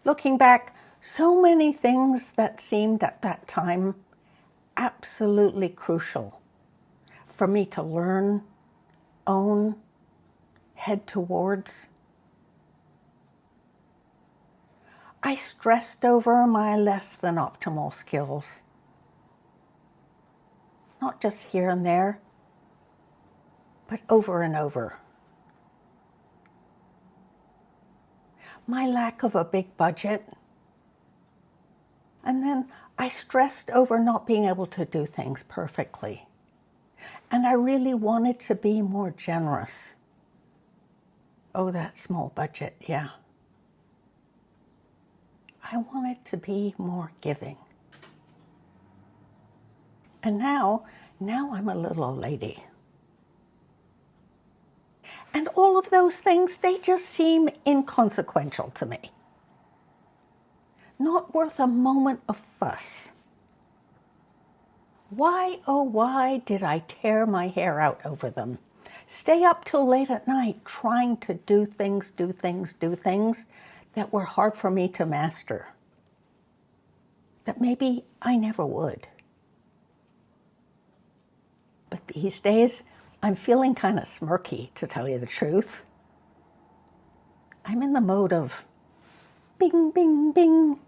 Looking back, so many things that seemed at that time absolutely crucial for me to learn, own, head towards. I stressed over my less than optimal skills. Not just here and there, but over and over. My lack of a big budget. And then I stressed over not being able to do things perfectly. And I really wanted to be more generous. Oh, that small budget, yeah. I wanted to be more giving. And now I'm a little old lady. And all of those things, they just seem inconsequential to me. Not worth a moment of fuss. Why, oh why did I tear my hair out over them? Stay up till late at night trying to do things that were hard for me to master. That maybe I never would. But these days, I'm feeling kind of smirky, to tell you the truth. I'm in the mode of bing, bing, bing,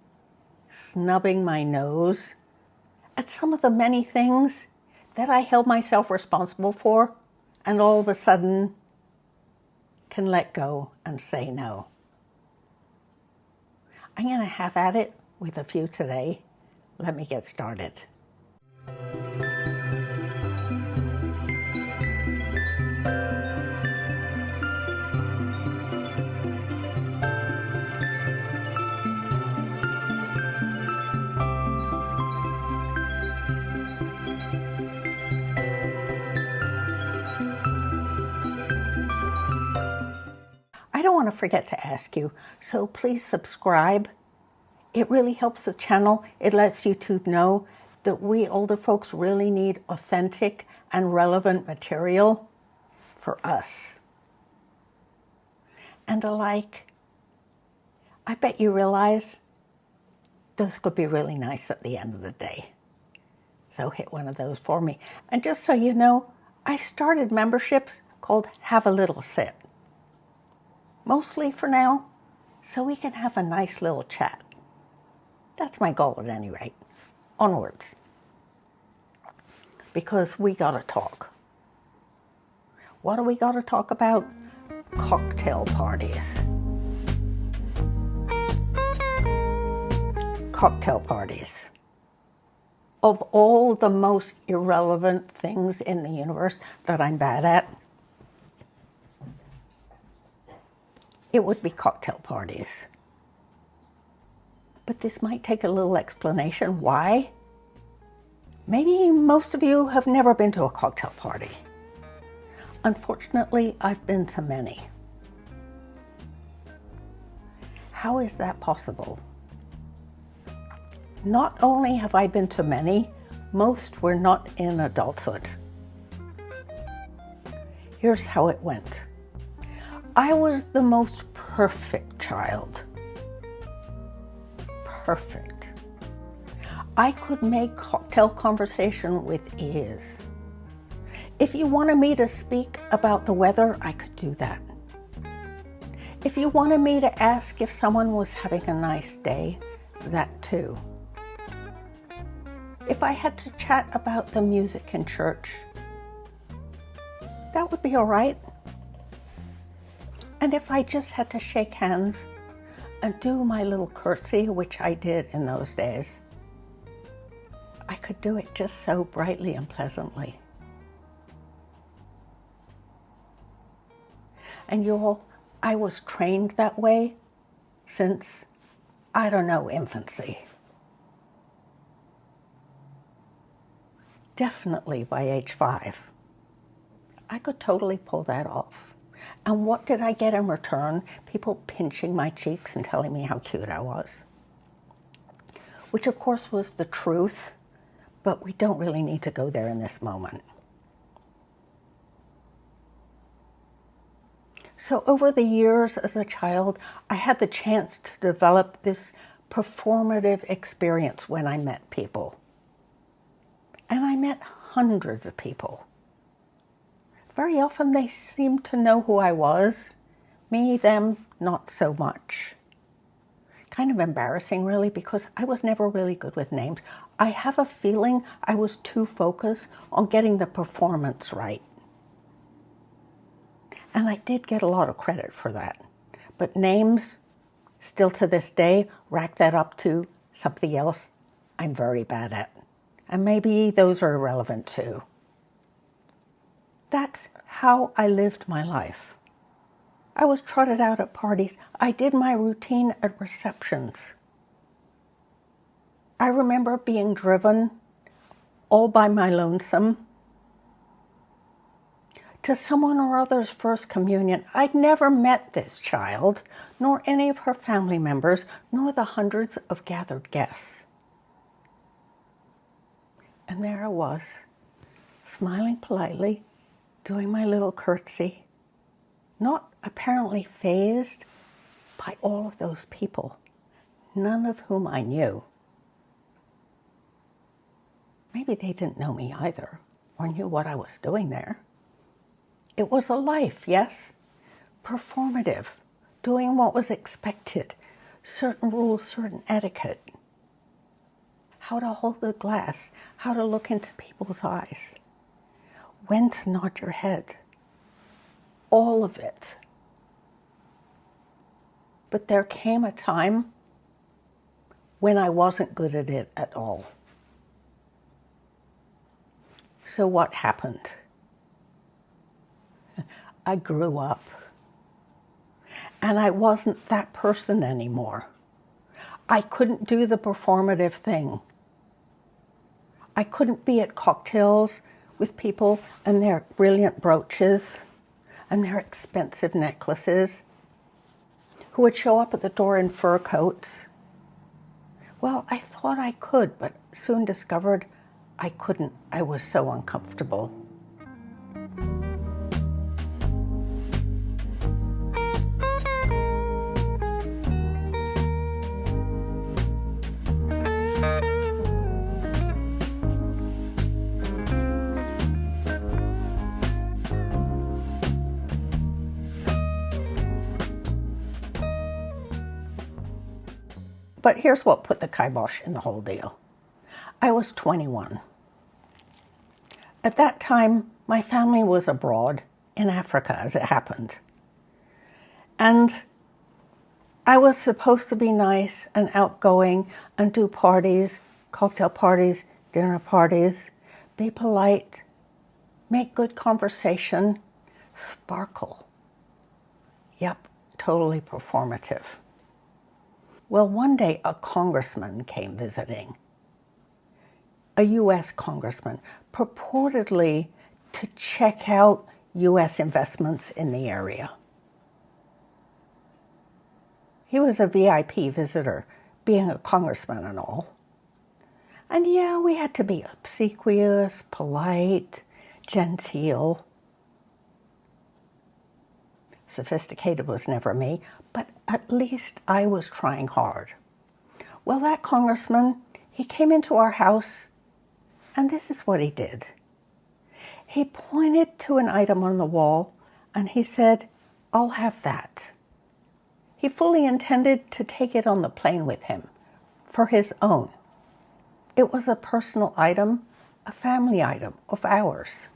snubbing my nose at some of the many things that I held myself responsible for and all of a sudden can let go and say no. I'm going to have at it with a few today. Let me get started. I don't want to forget to ask you, so please subscribe. It really helps the channel. It lets YouTube know that we older folks really need authentic and relevant material for us. And alike, I bet you realize those could be really nice at the end of the day. So hit one of those for me. And just so you know, I started memberships called Have a Little Sit. Mostly for now, so we can have a nice little chat. That's my goal at any rate. Onwards. Because we gotta talk. What do we gotta talk about? Cocktail parties. Cocktail parties. Of all the most irrelevant things in the universe that I'm bad at, it would be cocktail parties. But this might take a little explanation. Why? Maybe most of you have never been to a cocktail party. Unfortunately, I've been to many. How is that possible? Not only have I been to many, most were not in adulthood. Here's how it went. I was the most perfect child. Perfect. I could make cocktail conversation with ease. If you wanted me to speak about the weather, I could do that. If you wanted me to ask if someone was having a nice day, that too. If I had to chat about the music in church, that would be all right. And if I just had to shake hands and do my little curtsy, which I did in those days, I could do it just so brightly and pleasantly. And y'all, I was trained that way since, I don't know, infancy. Definitely by age 5. I could totally pull that off. And what did I get in return? People pinching my cheeks and telling me how cute I was. Which of course was the truth, but we don't really need to go there in this moment. So over the years as a child, I had the chance to develop this performative experience when I met people. And I met hundreds of people. Very often they seemed to know who I was. Me, them, not so much. Kind of embarrassing, really, because I was never really good with names. I have a feeling I was too focused on getting the performance right. And I did get a lot of credit for that. But names, still to this day, rack that up to something else I'm very bad at. And maybe those are irrelevant too. That's how I lived my life. I was trotted out at parties. I did my routine at receptions. I remember being driven all by my lonesome to someone or other's first communion. I'd never met this child, nor any of her family members, nor the hundreds of gathered guests. And there I was, smiling politely, doing my little curtsy, not apparently fazed by all of those people, none of whom I knew. Maybe they didn't know me either, or knew what I was doing there. It was a life, yes, performative, doing what was expected, certain rules, certain etiquette, how to hold a glass, how to look into people's eyes, when to nod your head, all of it. But there came a time when I wasn't good at it at all. So what happened? I grew up, and I wasn't that person anymore. I couldn't do the performative thing. I couldn't be at cocktails with people and their brilliant brooches and their expensive necklaces, who would show up at the door in fur coats. Well, I thought I could, but soon discovered I couldn't. I was so uncomfortable. But here's what put the kibosh in the whole deal. I was 21. At that time, my family was abroad in Africa, as it happened. And I was supposed to be nice and outgoing and do parties, cocktail parties, dinner parties, be polite, make good conversation, sparkle. Yep, totally performative. Well, one day a congressman came visiting, a U.S. congressman, purportedly to check out U.S. investments in the area. He was a VIP visitor, being a congressman and all. And yeah, we had to be obsequious, polite, genteel. Sophisticated was never me, but at least I was trying hard. Well, that congressman, he came into our house, and this is what he did. He pointed to an item on the wall, and he said, "I'll have that." He fully intended to take it on the plane with him, for his own. It was a personal item, a family item of ours.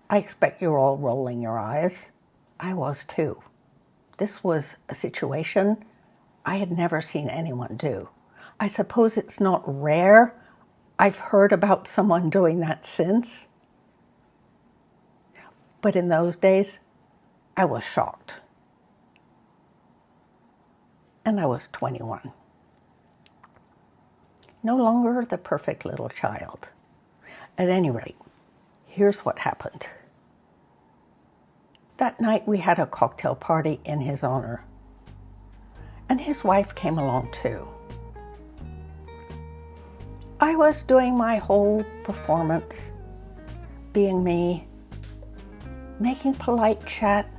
I expect you're all rolling your eyes. I was too. This was a situation I had never seen anyone do. I suppose it's not rare. I've heard about someone doing that since. But in those days, I was shocked. And I was 21. No longer the perfect little child. At any rate, here's what happened. That night we had a cocktail party in his honor. And his wife came along too. I was doing my whole performance, being me, making polite chat,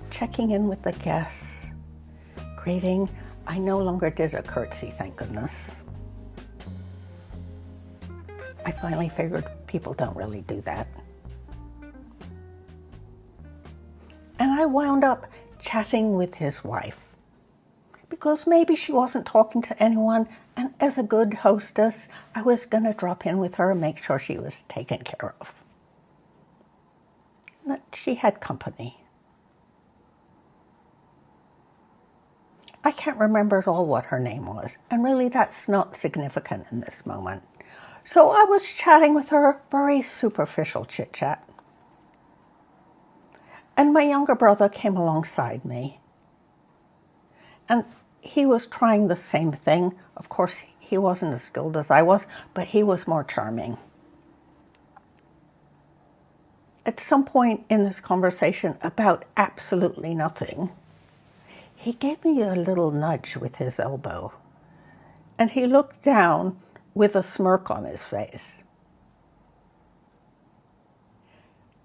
checking in with the guests, greeting. I no longer did a curtsy, thank goodness. I finally figured people don't really do that. And I wound up chatting with his wife, because maybe she wasn't talking to anyone, and as a good hostess, I was going to drop in with her and make sure she was taken care of. That she had company. I can't remember at all what her name was, and really that's not significant in this moment. So I was chatting with her, very superficial chit-chat. And my younger brother came alongside me. And he was trying the same thing. Of course, he wasn't as skilled as I was, but he was more charming. At some point in this conversation about absolutely nothing, he gave me a little nudge with his elbow. And he looked down with a smirk on his face.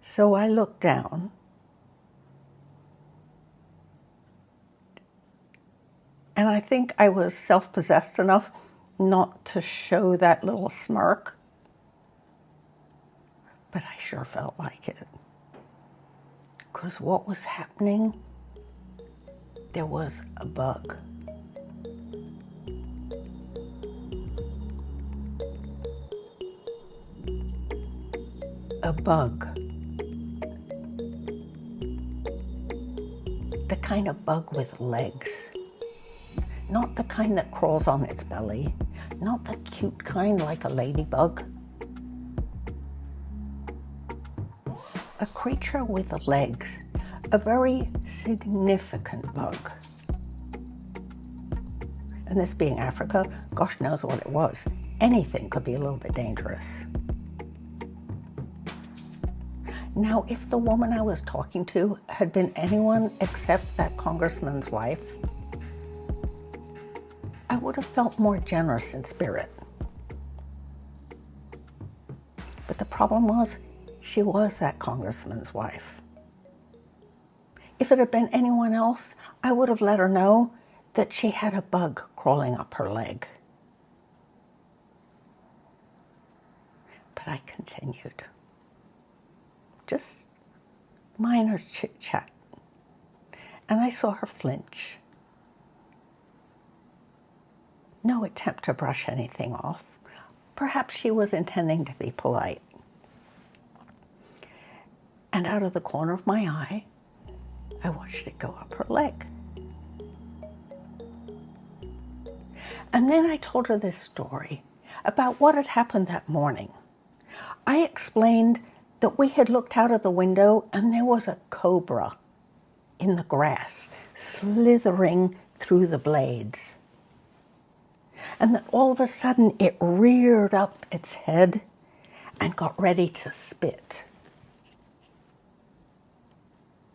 So I looked down. And I think I was self-possessed enough not to show that little smirk. But I sure felt like it. Because what was happening? There was a bug. A bug. The kind of bug with legs. Not the kind that crawls on its belly. Not the cute kind like a ladybug. A creature with legs. A very significant bug. And this being Africa, gosh knows what it was. Anything could be a little bit dangerous. Now, if the woman I was talking to had been anyone except that congressman's wife, I would have felt more generous in spirit. But the problem was, she was that congressman's wife. If it had been anyone else, I would have let her know that she had a bug crawling up her leg. But I continued. Just minor chit-chat. And I saw her flinch. No attempt to brush anything off. Perhaps she was intending to be polite. And out of the corner of my eye, I watched it go up her leg. And then I told her this story about what had happened that morning. I explained that we had looked out of the window and there was a cobra in the grass, slithering through the blades. And that all of a sudden it reared up its head and got ready to spit.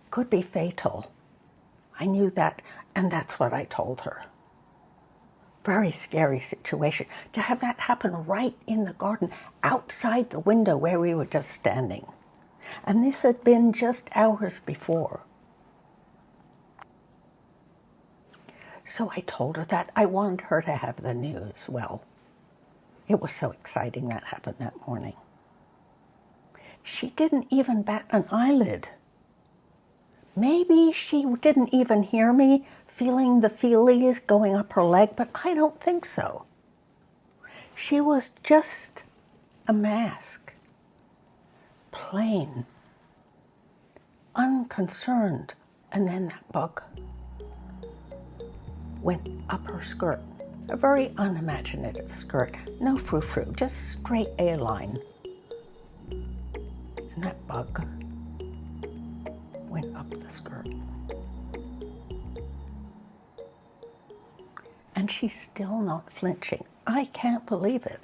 Could be fatal. I knew that, and that's what I told her. Very scary situation to have that happen right in the garden, outside the window where we were just standing. And this had been just hours before. So I told her that I wanted her to have the news. Well, it was so exciting that happened that morning. She didn't even bat an eyelid. Maybe she didn't even hear me feeling the feelies going up her leg, but I don't think so. She was just a mask. Plain. Unconcerned. And then that bug went up her skirt. A very unimaginative skirt. No frou-frou, just straight A-line. And that bug went up the skirt. And she's still not flinching. I can't believe it.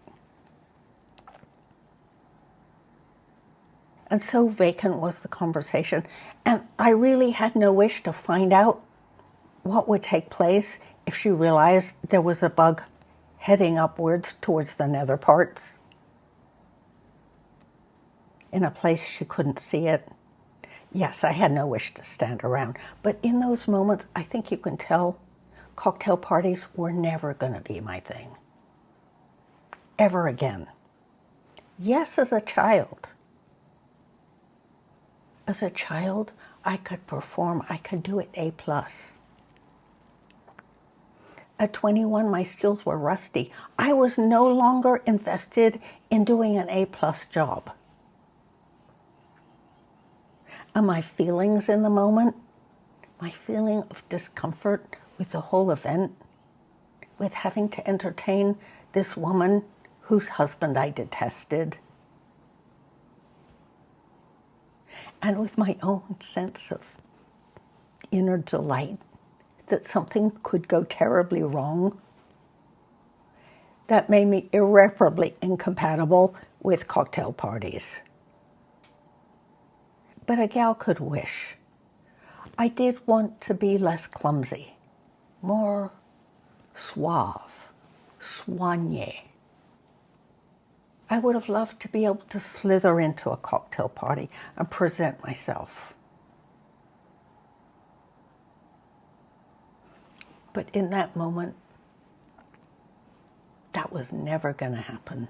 And so vacant was the conversation. And I really had no wish to find out what would take place if she realized there was a bug heading upwards towards the nether parts in a place she couldn't see it. Yes, I had no wish to stand around. But in those moments, I think you can tell cocktail parties were never going to be my thing. Ever again. Yes, as a child. As a child, I could perform. I could do it A+. At 21, my skills were rusty. I was no longer invested in doing an A+ job. And my feelings in the moment, my feeling of discomfort with the whole event, with having to entertain this woman whose husband I detested, and with my own sense of inner delight that something could go terribly wrong, that made me irreparably incompatible with cocktail parties. But a gal could wish. I did want to be less clumsy, more suave, soigné. I would have loved to be able to slither into a cocktail party and present myself. But in that moment, that was never going to happen.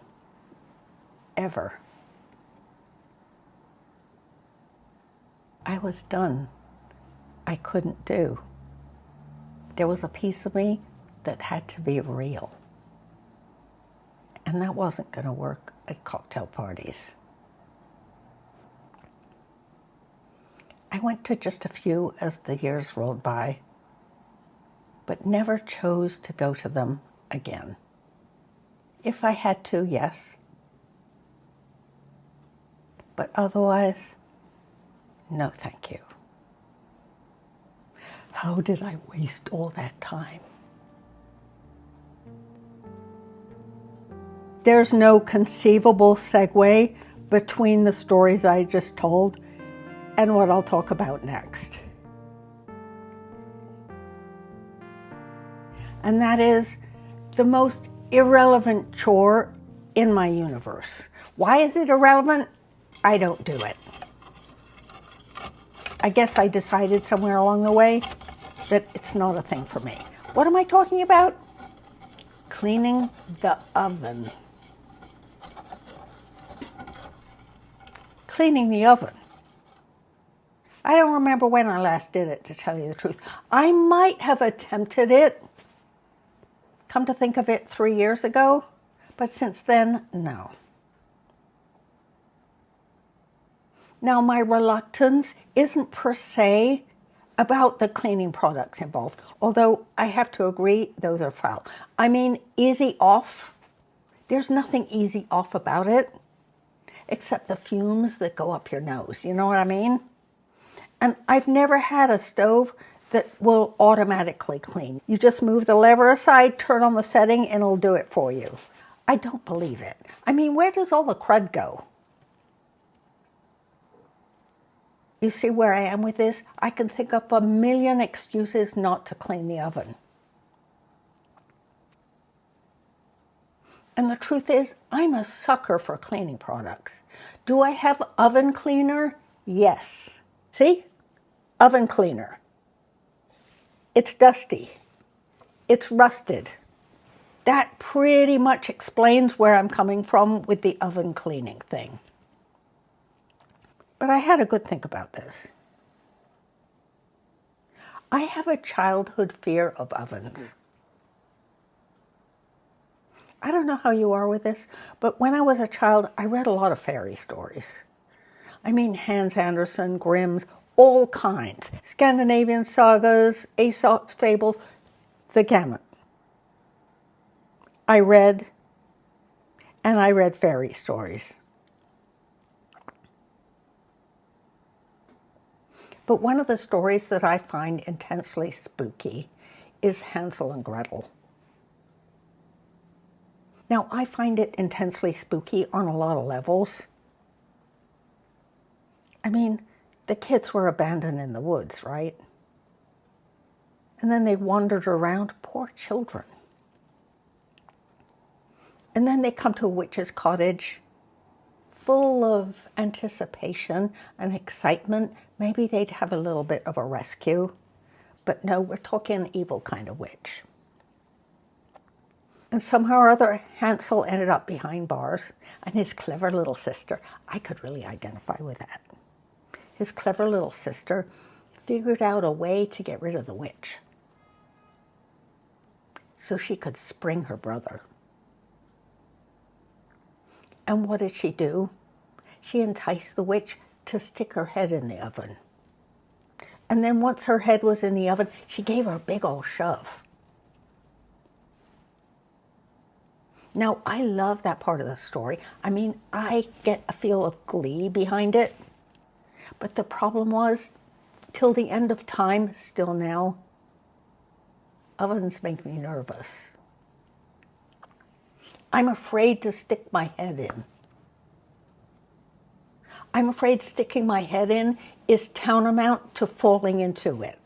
Ever. I was done. I couldn't do. There was a piece of me that had to be real. And that wasn't going to work at cocktail parties. I went to just a few as the years rolled by, but never chose to go to them again. If I had to, yes. But otherwise, no thank you. How did I waste all that time? There's no conceivable segue between the stories I just told and what I'll talk about next. And that is the most irrelevant chore in my universe. Why is it irrelevant? I don't do it. I guess I decided somewhere along the way that it's not a thing for me. What am I talking about? Cleaning the oven. Cleaning the oven. I don't remember when I last did it, to tell you the truth. I might have attempted it, come to think of it, 3 years ago, but since then, no. Now, my reluctance isn't per se about the cleaning products involved, although I have to agree, those are foul. I mean, easy off. There's nothing easy off about it, except the fumes that go up your nose, you know what I mean? And I've never had a stove that will automatically clean. You just move the lever aside, turn on the setting, and it'll do it for you. I don't believe it. I mean, where does all the crud go? You see where I am with this? I can think up a million excuses not to clean the oven. And the truth is, I'm a sucker for cleaning products. Do I have oven cleaner? Yes. See? Oven cleaner. It's dusty. It's rusted. That pretty much explains where I'm coming from with the oven cleaning thing. But I had a good think about this. I have a childhood fear of ovens. I don't know how you are with this, but when I was a child, I read a lot of fairy stories. I mean, Hans Andersen, Grimm's, all kinds. Scandinavian sagas, Aesop's fables, the gamut. I read fairy stories. But one of the stories that I find intensely spooky is Hansel and Gretel. Now, I find it intensely spooky on a lot of levels. I mean, the kids were abandoned in the woods, right? And then they wandered around, poor children. And then they come to a witch's cottage, full of anticipation and excitement, maybe they'd have a little bit of a rescue. But no, we're talking an evil kind of witch. And somehow or other, Hansel ended up behind bars, and his clever little sister, I could really identify with that. His clever little sister figured out a way to get rid of the witch so she could spring her brother. And what did she do? She enticed the witch to stick her head in the oven. And then once her head was in the oven, she gave her a big old shove. Now, I love that part of the story. I mean, I get a feel of glee behind it. But the problem was, till the end of time, still now, ovens make me nervous. I'm afraid to stick my head in. I'm afraid sticking my head in is tantamount to falling into it.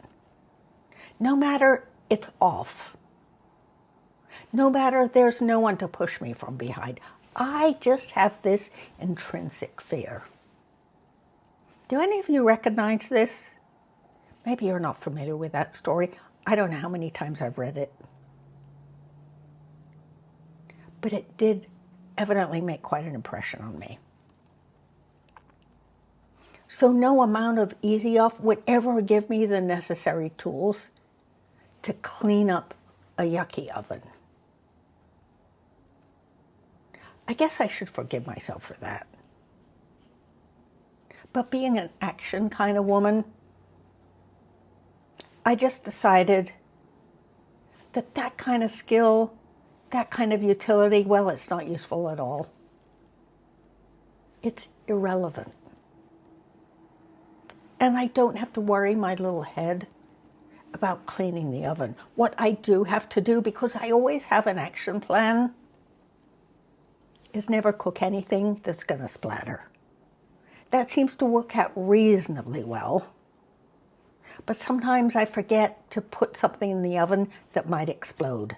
No matter it's off. No matter there's no one to push me from behind. I just have this intrinsic fear. Do any of you recognize this? Maybe you're not familiar with that story. I don't know how many times I've read it. But it did evidently make quite an impression on me. So no amount of easy off would ever give me the necessary tools to clean up a yucky oven. I guess I should forgive myself for that. But being an action kind of woman, I just decided that that kind of skill, that kind of utility, well, it's not useful at all. It's irrelevant. And I don't have to worry my little head about cleaning the oven. What I do have to do, because I always have an action plan, is never cook anything that's going to splatter. That seems to work out reasonably well. But sometimes I forget to put something in the oven that might explode.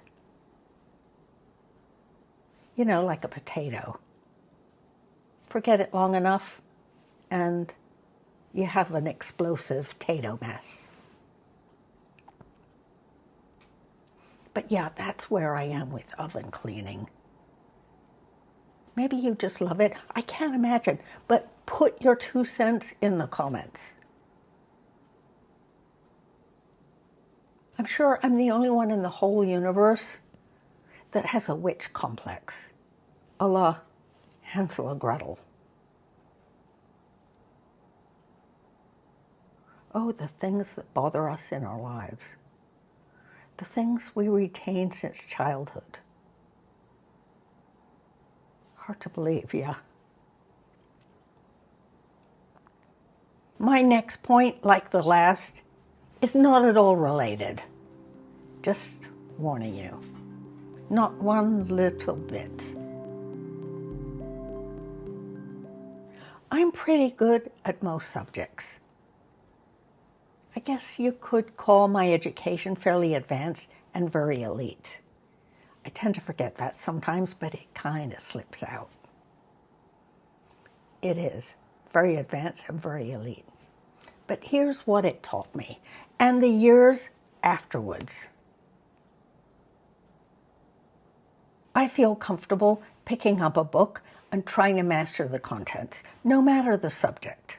You know, like a potato. Forget it long enough, and you have an explosive potato mess. But yeah, that's where I am with oven cleaning. Maybe you just love it. I can't imagine. But put your 2 cents in the comments. I'm sure I'm the only one in the whole universe that has a witch complex, a la Hansel and Gretel. Oh, the things that bother us in our lives. The things we retain since childhood. Hard to believe, yeah. My next point, like the last, is not at all related. Just warning you. Not one little bit. I'm pretty good at most subjects. I guess you could call my education fairly advanced and very elite. I tend to forget that sometimes, but it kind of slips out. It is very advanced and very elite. But here's what it taught me, and the years afterwards. I feel comfortable picking up a book and trying to master the contents, no matter the subject.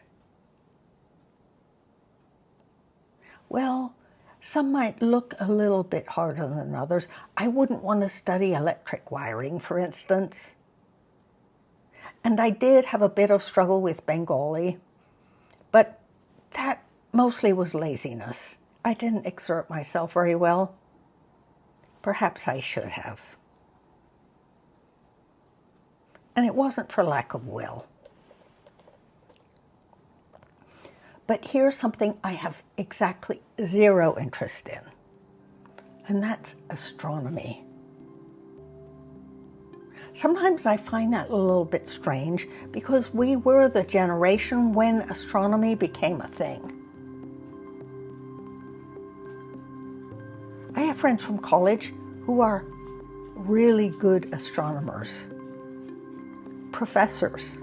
Well, some might look a little bit harder than others. I wouldn't want to study electric wiring, for instance. And I did have a bit of struggle with Bengali, but that mostly was laziness. I didn't exert myself very well. Perhaps I should have. And it wasn't for lack of will. But here's something I have exactly zero interest in, and that's astronomy. Sometimes I find that a little bit strange because we were the generation when astronomy became a thing. I have friends from college who are really good astronomers, professors,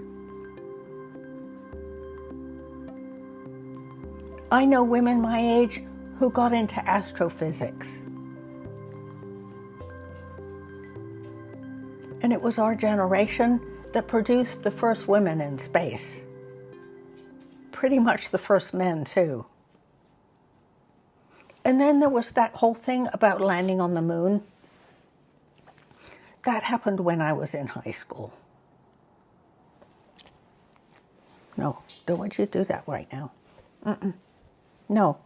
I know women my age who got into astrophysics. And it was our generation that produced the first women in space. Pretty much the first men, too. And then there was that whole thing about landing on the moon. That happened when I was in high school. No, don't want you to do that right now. No,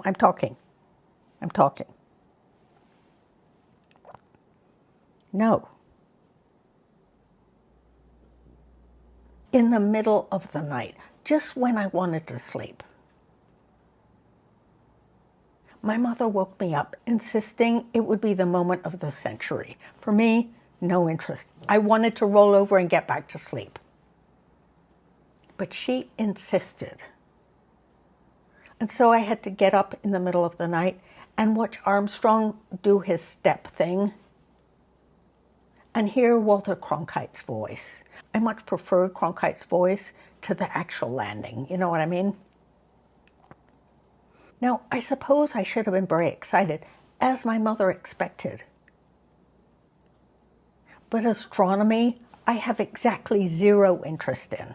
I'm talking. No. In the middle of the night, just when I wanted to sleep. My mother woke me up, insisting it would be the moment of the century. For me, no interest. I wanted to roll over and get back to sleep. But she insisted. And so I had to get up in the middle of the night and watch Armstrong do his step thing and hear Walter Cronkite's voice. I much preferred Cronkite's voice to the actual landing, you know what I mean? Now, I suppose I should have been very excited, as my mother expected. But astronomy, I have exactly zero interest in.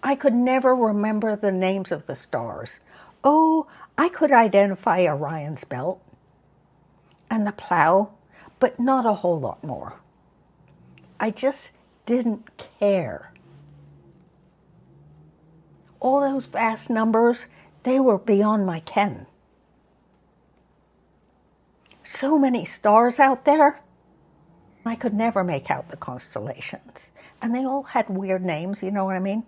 I could never remember the names of the stars. Oh, I could identify Orion's belt and the plow, but not a whole lot more. I just didn't care. All those vast numbers, they were beyond my ken. So many stars out there, I could never make out the constellations. And they all had weird names, you know what I mean?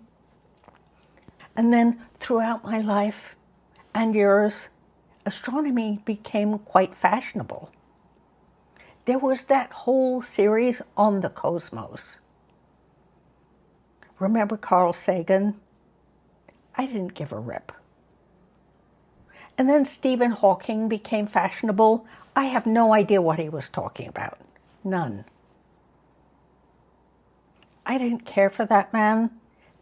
And then throughout my life and yours, astronomy became quite fashionable. There was that whole series on the cosmos. Remember Carl Sagan? I didn't give a rip. And then Stephen Hawking became fashionable. I have no idea what he was talking about. None. I didn't care for that man,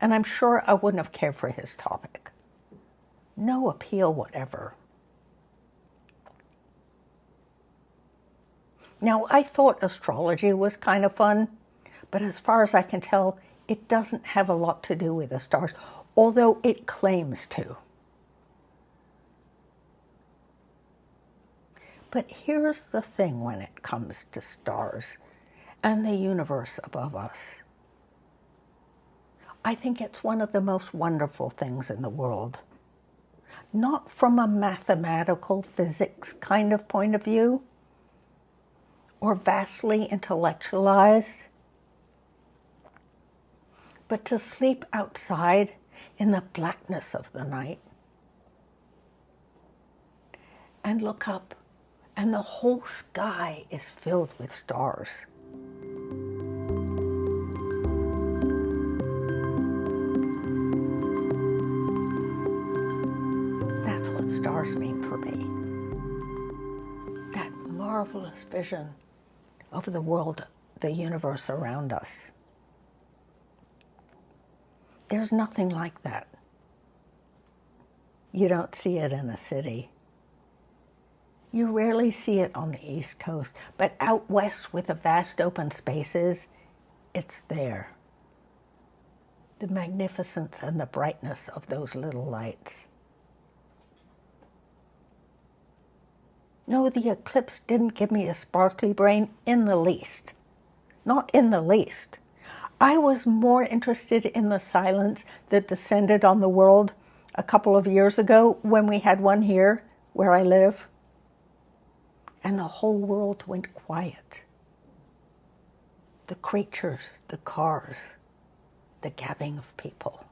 and I'm sure I wouldn't have cared for his topic. No appeal whatever. Now, I thought astrology was kind of fun, but as far as I can tell, it doesn't have a lot to do with the stars, although it claims to. But here's the thing when it comes to stars and the universe above us. I think it's one of the most wonderful things in the world. Not from a mathematical physics kind of point of view, or vastly intellectualized, but to sleep outside in the blackness of the night and look up, and the whole sky is filled with stars. That's what stars mean for me. That marvelous vision of the world, the universe around us. There's nothing like that. You don't see it in a city. You rarely see it on the East Coast, but out west with the vast open spaces, it's there. The magnificence and the brightness of those little lights. No, the eclipse didn't give me a sparkly brain in the least. Not in the least. I was more interested in the silence that descended on the world a couple of years ago when we had one here where I live. And the whole world went quiet. The creatures, the cars, the gabbing of people.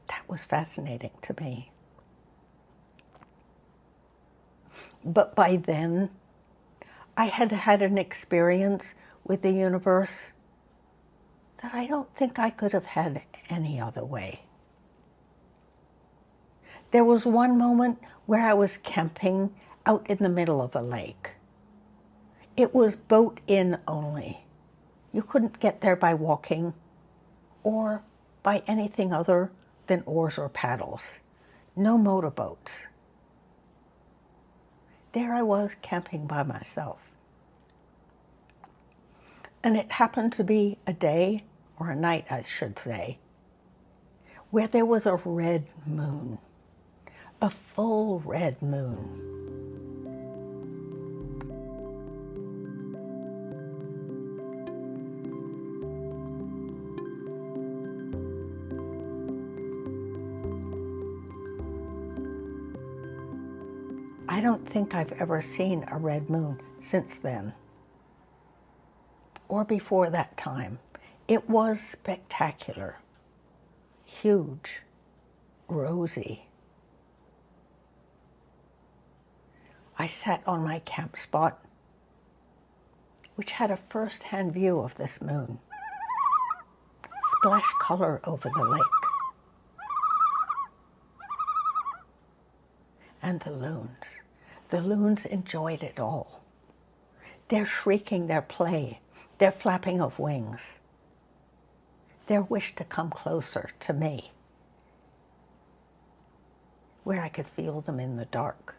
That was fascinating to me. But by then, I had had an experience with the universe that I don't think I could have had any other way. There was one moment where I was camping out in the middle of a lake. It was boat in only. You couldn't get there by walking or by anything other than oars or paddles. No motorboats. There I was camping by myself. And it happened to be a day, or a night I should say, where there was a red moon, a full red moon. I don't think I've ever seen a red moon since then, or before that time. It was spectacular, huge, rosy. I sat on my camp spot, which had a first-hand view of this moon. Splash color over the lake. And the loons. The loons enjoyed it all. Their shrieking, their play, their flapping of wings, their wish to come closer to me, where I could feel them in the dark.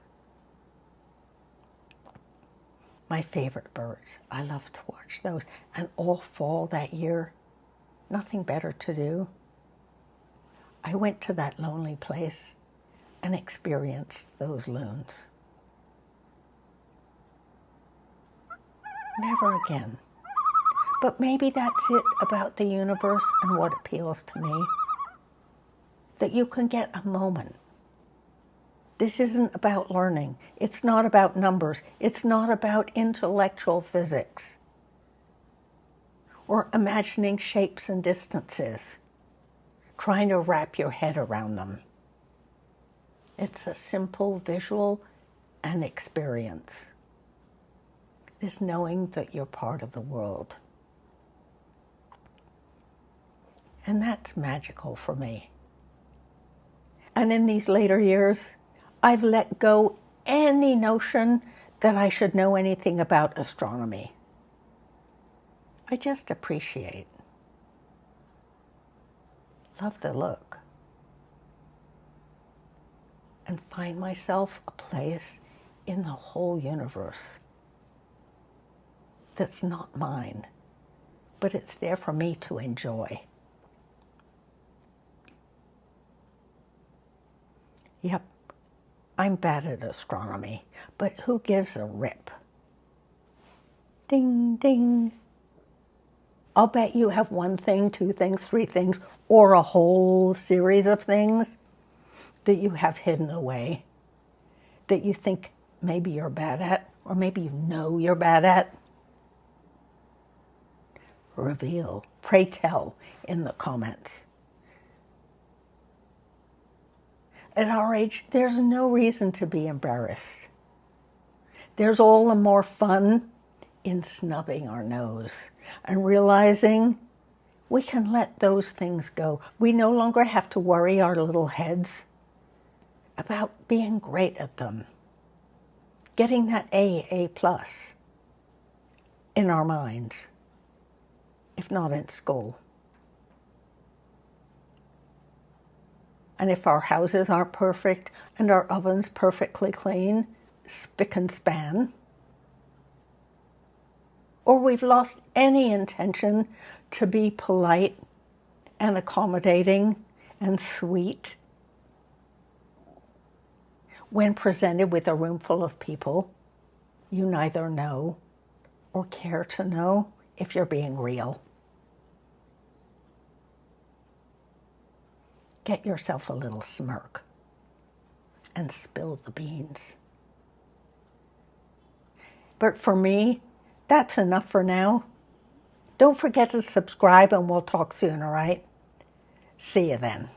My favorite birds. I love to watch those. And all fall that year, nothing better to do. I went to that lonely place and experienced those loons. Never again. But maybe that's it about the universe and what appeals to me. That you can get a moment. This isn't about learning. It's not about numbers. It's not about intellectual physics or imagining shapes and distances, trying to wrap your head around them. It's a simple visual and experience. This knowing that you're part of the world. And that's magical for me. And in these later years, I've let go any notion that I should know anything about astronomy. I just appreciate. Love the look. And find myself a place in the whole universe that's not mine, but it's there for me to enjoy. Yep, I'm bad at astronomy, but who gives a rip? Ding, ding. I'll bet you have one thing, two things, three things, or a whole series of things that you have hidden away, that you think maybe you're bad at, or maybe you know you're bad at. Reveal, pray tell in the comments. At our age, there's no reason to be embarrassed. There's all the more fun in snubbing our nose and realizing we can let those things go. We no longer have to worry our little heads about being great at them, getting that A+ in our minds, if not in school. And if our houses aren't perfect and our ovens perfectly clean, spick and span, or we've lost any intention to be polite and accommodating and sweet when presented with a room full of people you neither know or care to know if you're being real. Get yourself a little smirk and spill the beans. But for me, that's enough for now. Don't forget to subscribe and we'll talk soon, all right? See you then.